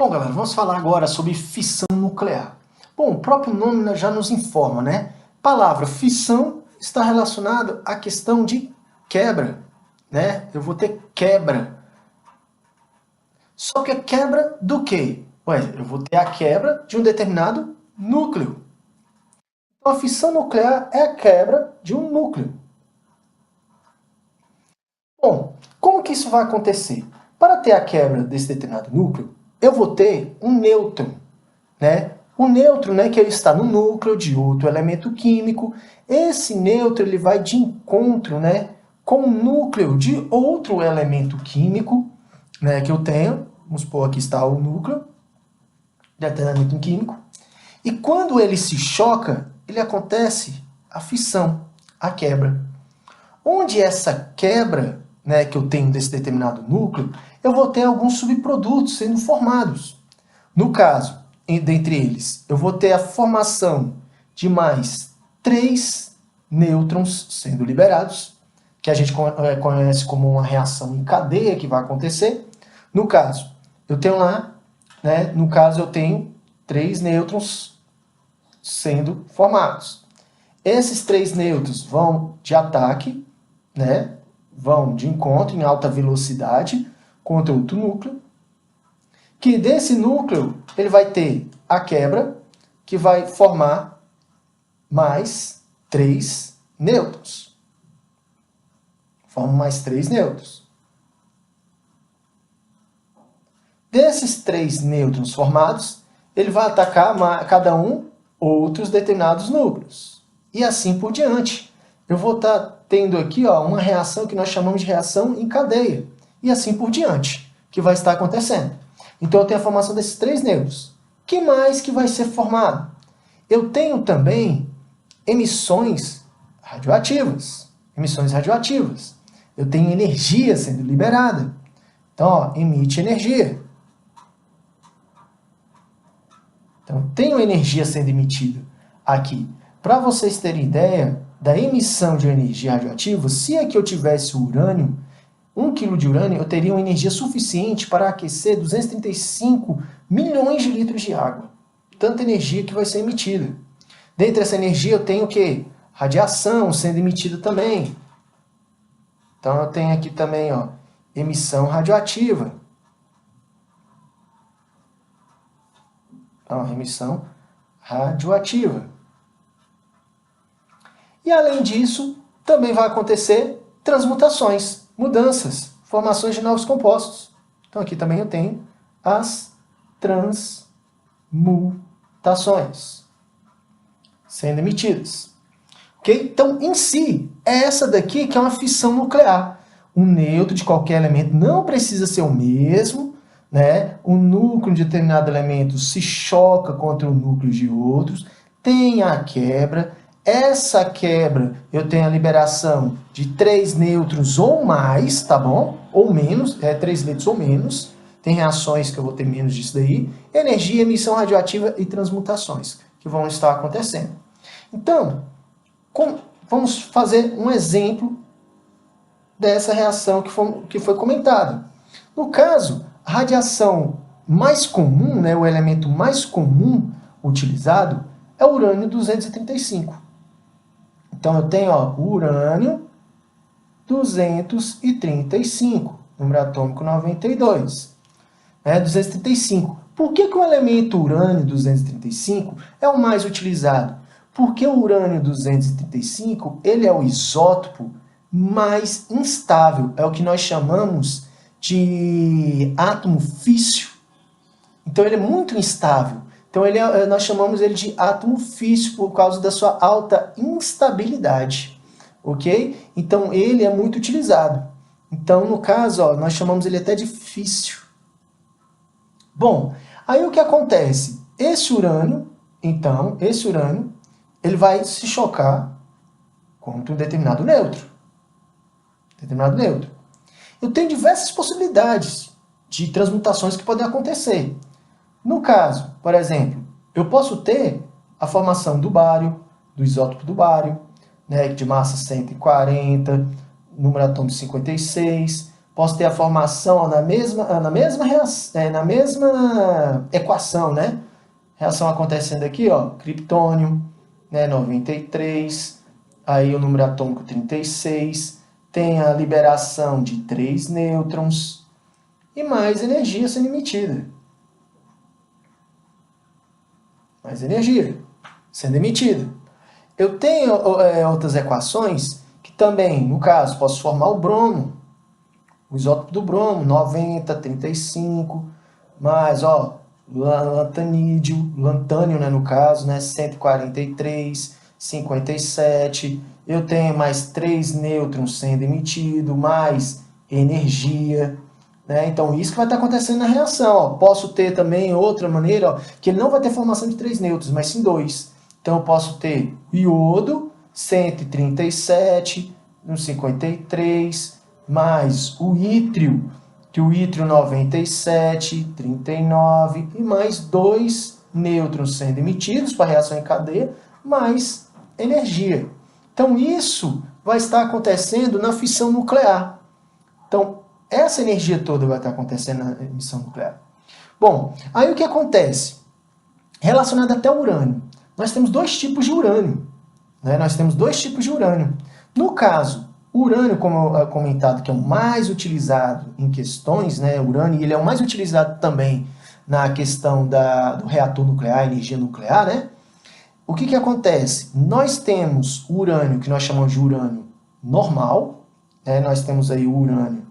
Bom, galera, vamos falar agora sobre fissão nuclear. Bom, o próprio nome já nos informa, né? Palavra fissão está relacionado à questão de quebra, né? Eu vou ter quebra. Só que a quebra do quê? Ué, eu vou ter a quebra de um determinado núcleo. Então, a fissão nuclear é a quebra de um núcleo. Bom, como que isso vai acontecer? Para ter a quebra desse determinado núcleo, eu vou ter um nêutron, né? O nêutron, né, que ele está no núcleo de outro elemento químico. Esse nêutron ele vai de encontro, né, com o núcleo de outro elemento químico, né, que eu tenho. Vamos supor, aqui está o núcleo de elemento químico. E quando ele se choca, ele acontece a fissão, a quebra. Onde essa quebra, né, que eu tenho desse determinado núcleo, eu vou ter alguns subprodutos sendo formados. No caso, dentre eles, eu vou ter a formação de mais 3 nêutrons sendo liberados, que a gente conhece como uma reação em cadeia que vai acontecer. No caso, eu tenho lá, né, no caso eu tenho 3 nêutrons sendo formados. Esses 3 nêutrons vão de ataque, né, vão de encontro em alta velocidade contra outro núcleo, que desse núcleo ele vai ter a quebra, que vai formar mais 3 nêutrons. Forma mais 3 nêutrons. Desses 3 nêutrons formados, ele vai atacar cada um outros determinados núcleos. E assim por diante. Eu vou estar tendo aqui uma reação que nós chamamos de reação em cadeia. E assim por diante, que vai estar acontecendo. Então eu tenho a formação desses 3 nêutrons. O que mais que vai ser formado? Eu tenho também emissões radioativas. Emissões radioativas. Eu tenho energia sendo liberada. Então, emite energia. Então, tenho energia sendo emitida aqui. Para vocês terem ideia da emissão de energia radioativa, se aqui eu tivesse urânio, 1 kg de urânio, eu teria uma energia suficiente para aquecer 235 milhões de litros de água. Tanta energia que vai ser emitida. Dentre essa energia eu tenho o quê? Radiação sendo emitida também. Então eu tenho aqui também, emissão radioativa. Então, emissão radioativa. E além disso, também vai acontecer transmutações, mudanças, formações de novos compostos. Então aqui também eu tenho as transmutações sendo emitidas. Okay? Então, em si, é essa daqui que é uma fissão nuclear. O nêutron de qualquer elemento não precisa ser o mesmo, né? O núcleo de determinado elemento se choca contra o núcleo de outros, tem a quebra. Essa quebra, eu tenho a liberação de 3 nêutrons ou mais, tá bom? Ou menos, 3 nêutrons ou menos. Tem reações que eu vou ter menos disso daí. Energia, emissão radioativa e transmutações que vão estar acontecendo. Então, vamos fazer um exemplo dessa reação que foi comentada. No caso, a radiação mais comum, né, o elemento mais comum utilizado é o urânio-235. Então, eu tenho urânio 235, número atômico 92. 235. Por que o elemento urânio 235 é o mais utilizado? Porque o urânio 235 ele é o isótopo mais instável. É o que nós chamamos de átomo físsil. Então, ele é muito instável. Então, nós chamamos ele de átomo físsil por causa da sua alta instabilidade, ok? Então, ele é muito utilizado. Então, no caso, nós chamamos ele até de físsil. Bom, aí o que acontece? Esse urânio, ele vai se chocar contra um determinado nêutron. Eu tenho diversas possibilidades de transmutações que podem acontecer. No caso, por exemplo, eu posso ter a formação do bário, do isótopo do bário, né, de massa 140, número atômico 56, Posso ter a formação ó, na mesma equação, né? Reação acontecendo aqui, ó, criptônio, né, 93, aí o número atômico 36, tem a liberação de 3 nêutrons e mais energia sendo emitida. Mais energia sendo emitida. Eu tenho outras equações que também, no caso, posso formar o bromo, o isótopo do bromo, 90, 35, mais, ó, lantânio, né, no caso, né, 143, 57. Eu tenho mais 3 nêutrons sendo emitidos, mais energia. Né? Então, isso que vai estar acontecendo na reação. Ó. Posso ter também outra maneira, ó, que ele não vai ter formação de 3 nêutrons, mas sim 2. Então, eu posso ter iodo, 137, 53, mais o ítrio, que o ítrio 97, 39, e mais 2 nêutrons sendo emitidos para a reação em cadeia, mais energia. Então, isso vai estar acontecendo na fissão nuclear. Então, essa energia toda vai estar acontecendo na emissão nuclear. Bom, aí o que acontece? Relacionado até ao urânio. Nós temos 2 tipos de urânio. Né? Nós temos 2 tipos de urânio. No caso, o urânio, como é comentado, que é o mais utilizado em questões, né? O urânio ele é o mais utilizado também na questão do reator nuclear, energia nuclear, né? O que acontece? Nós temos o urânio, que nós chamamos de urânio normal, né? Nós temos aí o urânio,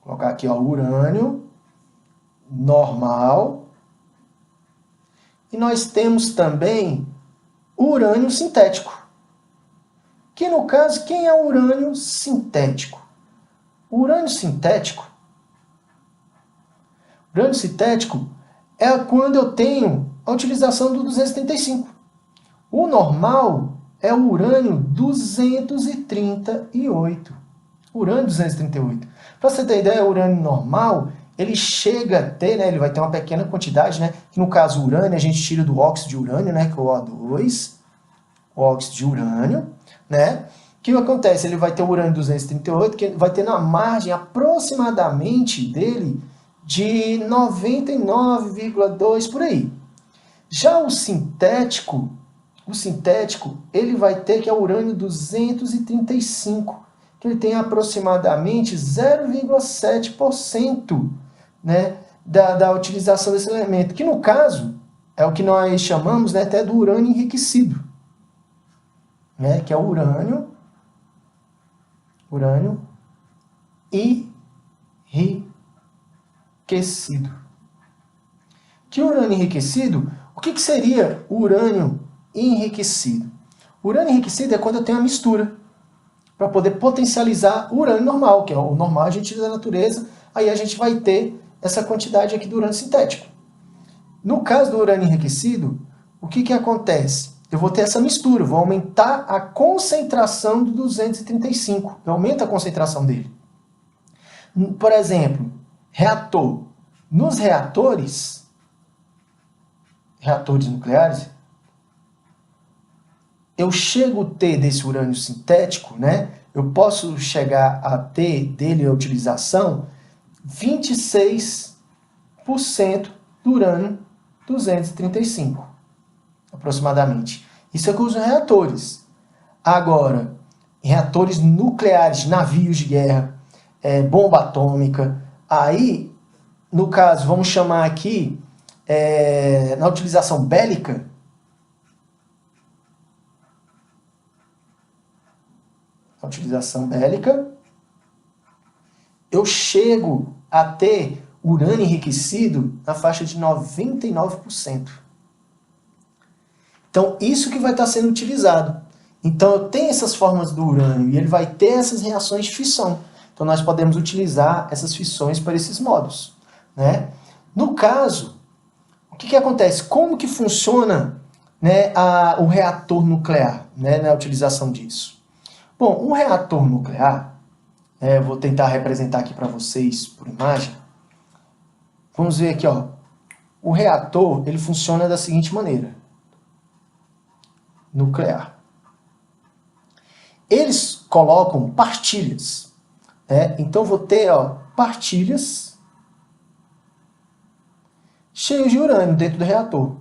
vou colocar aqui, ó, urânio normal, e nós temos também o urânio sintético. Que no caso, quem é o urânio sintético? O urânio sintético é quando eu tenho a utilização do 235. O normal é o urânio 238. Urânio 238. Para você ter ideia, o urânio normal, ele chega a ter, né, ele vai ter uma pequena quantidade, né, que no caso o urânio a gente tira do óxido de urânio, né, que é o O2, o óxido de urânio, né? O que acontece? Ele vai ter o urânio 238, que vai ter na margem aproximadamente dele de 99,2 por aí. Já o sintético, ele vai ter que é o urânio 235, que ele tem aproximadamente 0,7%, né, da utilização desse elemento, que no caso é o que nós chamamos, né, até do urânio enriquecido. Né, que é o urânio enriquecido. Que urânio enriquecido, o que seria o urânio enriquecido? O urânio enriquecido é quando eu tenho a mistura, para poder potencializar o urânio normal, que é o normal a gente tira da natureza, aí a gente vai ter essa quantidade aqui do urânio sintético. No caso do urânio enriquecido, o que acontece? Eu vou ter essa mistura, vou aumentar a concentração do 235. Eu aumento a concentração dele. Por exemplo, reator. Nos reatores nucleares, eu chego a ter desse urânio sintético, né? Eu posso chegar a ter dele a utilização 26% do urânio 235. Aproximadamente. Isso é o que usa reatores. Agora, reatores nucleares, navios de guerra, bomba atômica, aí, no caso, vamos chamar aqui, na utilização bélica, eu chego a ter urânio enriquecido na faixa de 99%. Então, isso que vai estar sendo utilizado. Então, eu tenho essas formas do urânio e ele vai ter essas reações de fissão. Então, nós podemos utilizar essas fissões para esses modos. Né? No caso, o que acontece? Como que funciona, né, o reator nuclear, né, na utilização disso? Bom, um reator nuclear, eu vou tentar representar aqui para vocês por imagem. Vamos ver aqui, ó. O reator, ele funciona da seguinte maneira. Nuclear. Eles colocam partilhas. Então, vou ter partilhas cheias de urânio dentro do reator.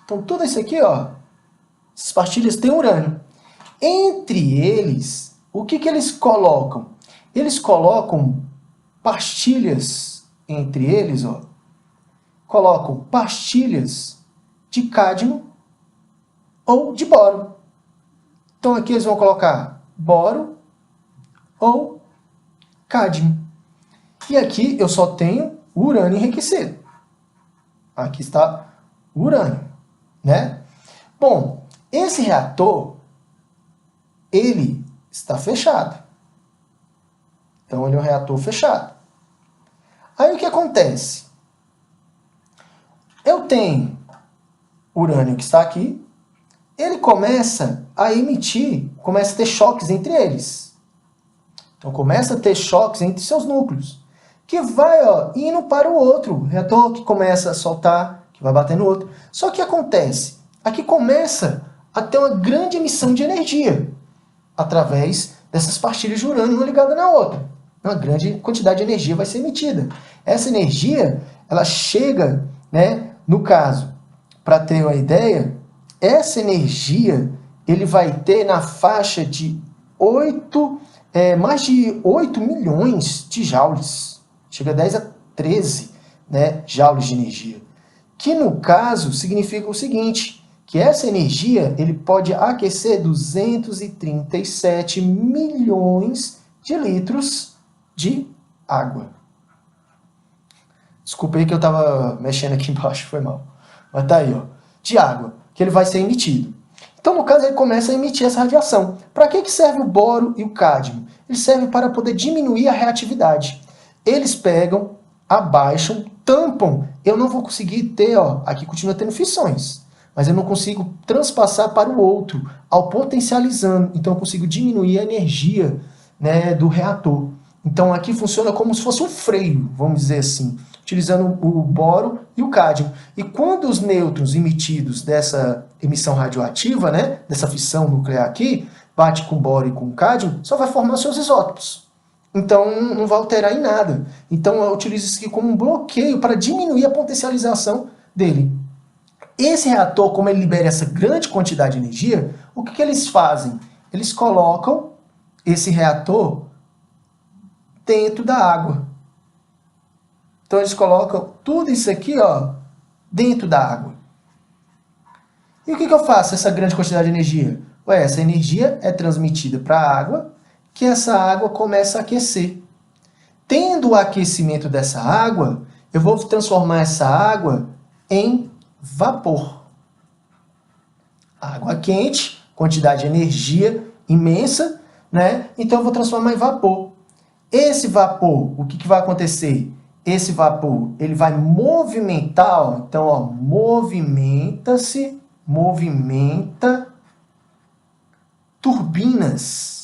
Então, tudo isso aqui, essas partilhas têm urânio. Entre eles, o que eles colocam? Eles colocam pastilhas entre eles, colocam pastilhas de cádmio ou de boro. Então, aqui eles vão colocar boro ou cádmio. E aqui eu só tenho urânio enriquecido. Aqui está o urânio, né? Bom, esse reator, ele está fechado. Então, ele é um reator fechado. Aí, o que acontece? Eu tenho urânio que está aqui, ele começa a emitir, começa a ter choques entre eles. Então, começa a ter choques entre seus núcleos, que vai indo para o outro reator, que começa a soltar, que vai bater no outro. Só que acontece, aqui começa a ter uma grande emissão de energia, através dessas partilhas de urânio uma ligada na outra. Uma grande quantidade de energia vai ser emitida. Essa energia, ela chega, no caso, para ter uma ideia, essa energia ele vai ter na faixa de mais de 8 milhões de joules. Chega a 10 a 13 joules de energia. Que, no caso, significa o seguinte, que essa energia ele pode aquecer 237 milhões de litros de água. Desculpa aí que eu estava mexendo aqui embaixo, foi mal. Mas tá aí, de água, que ele vai ser emitido. Então, no caso, ele começa a emitir essa radiação. Para que serve o boro e o cádmio? Eles servem para poder diminuir a reatividade. Eles pegam, abaixam, tampam. Eu não vou conseguir ter, aqui continua tendo fissões, mas eu não consigo transpassar para o outro, ao potencializando. Então, eu consigo diminuir a energia do reator. Então, aqui funciona como se fosse um freio, vamos dizer assim, utilizando o boro e o cádmio. E quando os nêutrons emitidos dessa emissão radioativa, dessa fissão nuclear aqui, bate com boro e com cádmio, só vai formar seus isótopos. Então, não vai alterar em nada. Então, eu utilizo isso aqui como um bloqueio para diminuir a potencialização dele. Esse reator, como ele libera essa grande quantidade de energia, o que eles fazem? Eles colocam esse reator dentro da água. Então, eles colocam tudo isso aqui dentro da água. E o que eu faço essa grande quantidade de energia? Essa energia é transmitida para a água, que essa água começa a aquecer. Tendo o aquecimento dessa água, eu vou transformar essa água em vapor. Água quente, quantidade de energia imensa, Então, eu vou transformar em vapor. Esse vapor, o que vai acontecer? Esse vapor, ele vai movimentar, então, movimenta turbinas.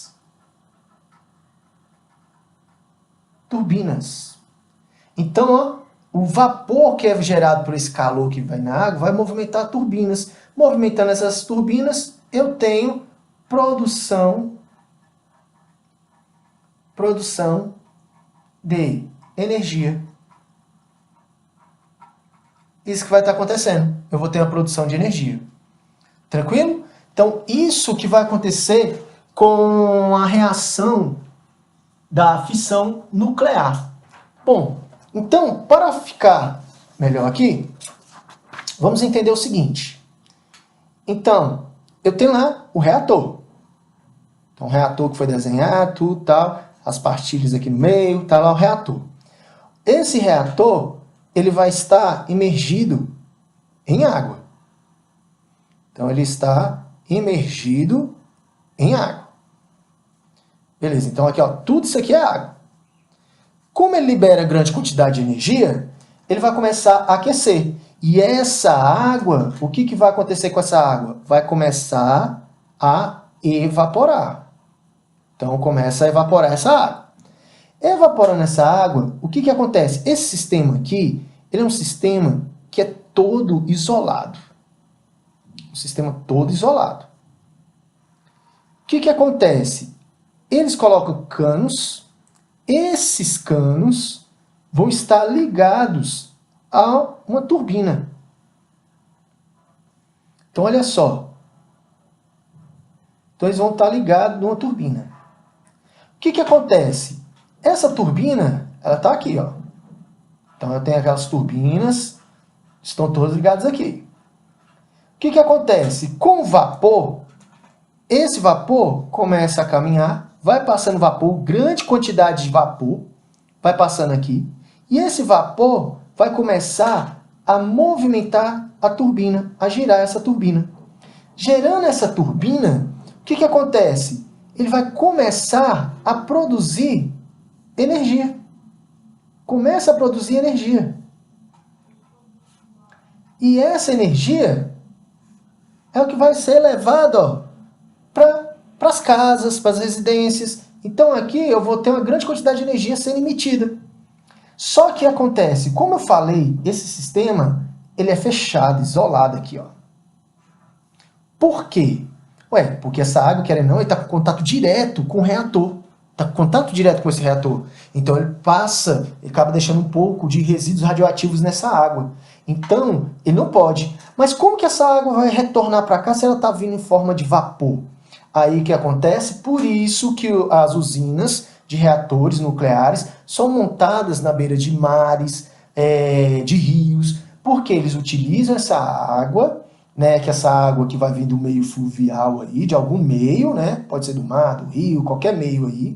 Então, o vapor que é gerado por esse calor que vai na água vai movimentar turbinas. Movimentando essas turbinas, eu tenho produção de energia. Isso que vai estar acontecendo. Eu vou ter uma produção de energia. Tranquilo? Então, isso que vai acontecer com a reação da fissão nuclear. Bom, então, para ficar melhor aqui, vamos entender o seguinte. Então, eu tenho lá o reator. Então, o reator que foi desenhado, tudo tal, as partilhas aqui no meio, tá lá o reator. Esse reator, ele vai estar imergido em água. Então, ele está imergido em água. Beleza, então aqui, tudo isso aqui é água. Como ele libera grande quantidade de energia, ele vai começar a aquecer. E essa água, o que vai acontecer com essa água? Vai começar a evaporar. Então, começa a evaporar essa água. Evaporando essa água, o que acontece? Esse sistema aqui, ele é um sistema que é todo isolado. Um sistema todo isolado. O que acontece? Eles colocam canos, esses canos vão estar ligados a uma turbina. Então, olha só. Então, eles vão estar ligados numa turbina. O que acontece? Essa turbina, ela está aqui, ó. Então, eu tenho aquelas turbinas, estão todas ligadas aqui. O que acontece? Com o vapor, esse vapor começa a caminhar, vai passando vapor, grande quantidade de vapor, vai passando aqui, e esse vapor vai começar a movimentar a turbina, a girar essa turbina. Gerando essa turbina, o que acontece? Ele vai começar a produzir energia. Começa a produzir energia. E essa energia é o que vai ser levado para as casas, para as residências. Então aqui eu vou ter uma grande quantidade de energia sendo emitida. Só que acontece, como eu falei, esse sistema ele é fechado, isolado aqui, ó. Por quê? Ué, porque essa água, querendo ou não, ele está com contato direto com o reator. Está com contato direto com esse reator. Então ele passa, ele acaba deixando um pouco de resíduos radioativos nessa água. Então, ele não pode. Mas como que essa água vai retornar para cá se ela está vindo em forma de vapor? Aí o que acontece? Por isso que as usinas de reatores nucleares são montadas na beira de mares, de rios, porque eles utilizam essa água, né, que essa água que vai vir do meio fluvial aí, de algum meio, né, pode ser do mar, do rio, qualquer meio aí.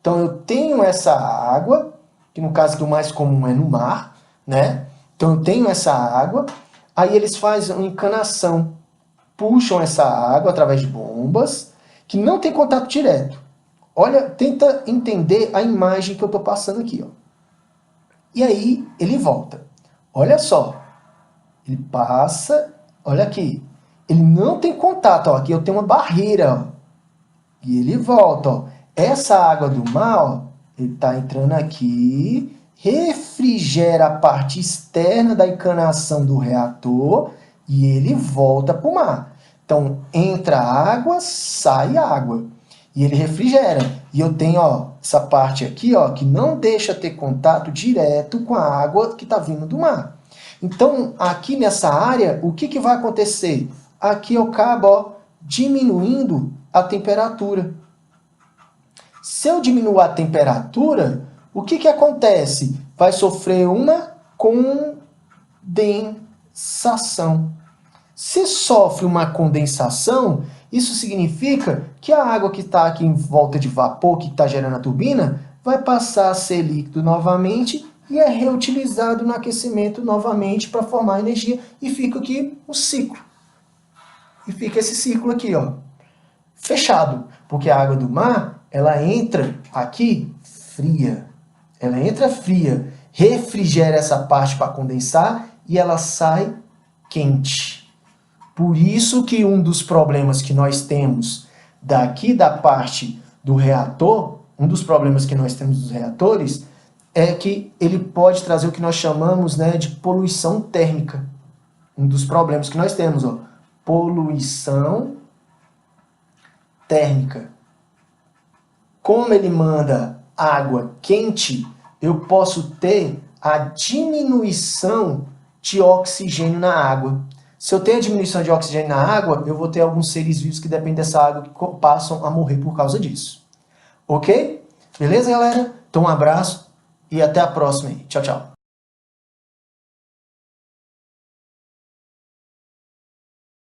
Então eu tenho essa água, que no caso que o mais comum é no mar, né? Então eu tenho essa água, aí eles fazem uma encanação, puxam essa água através de bombas, que não tem contato direto. Olha, tenta entender a imagem que eu estou passando aqui, ó. E aí ele volta. Olha só, ele passa, olha aqui, ele não tem contato, ó, aqui eu tenho uma barreira, ó, e ele volta, ó. Essa água do mar, ó, ele está entrando aqui, refrigera a parte externa da encanação do reator e ele volta para o mar. Então, entra água, sai água. E ele refrigera. E eu tenho, ó, essa parte aqui, ó, que não deixa ter contato direto com a água que está vindo do mar. Então, aqui nessa área, o que vai acontecer? Aqui eu acabo, ó, diminuindo a temperatura. Se eu diminuir a temperatura, o que acontece? Vai sofrer uma condensação. Se sofre uma condensação, isso significa que a água que está aqui em volta de vapor, que está gerando a turbina, vai passar a ser líquido novamente e é reutilizado no aquecimento novamente para formar energia e fica aqui um ciclo. E fica esse ciclo aqui, ó, fechado, porque a água do mar, ela entra aqui fria. Ela entra fria, refrigera essa parte para condensar e ela sai quente. Por isso que um dos problemas que nós temos daqui da parte do reator, um dos problemas que nós temos dos reatores, é que ele pode trazer o que nós chamamos, né, de poluição térmica. Um dos problemas que nós temos, ó, poluição térmica. Como ele manda água quente, eu posso ter a diminuição de oxigênio na água. Se eu tenho a diminuição de oxigênio na água, eu vou ter alguns seres vivos que dependem dessa água que passam a morrer por causa disso. Ok? Beleza, galera? Então um abraço e até a próxima aí. Tchau, tchau.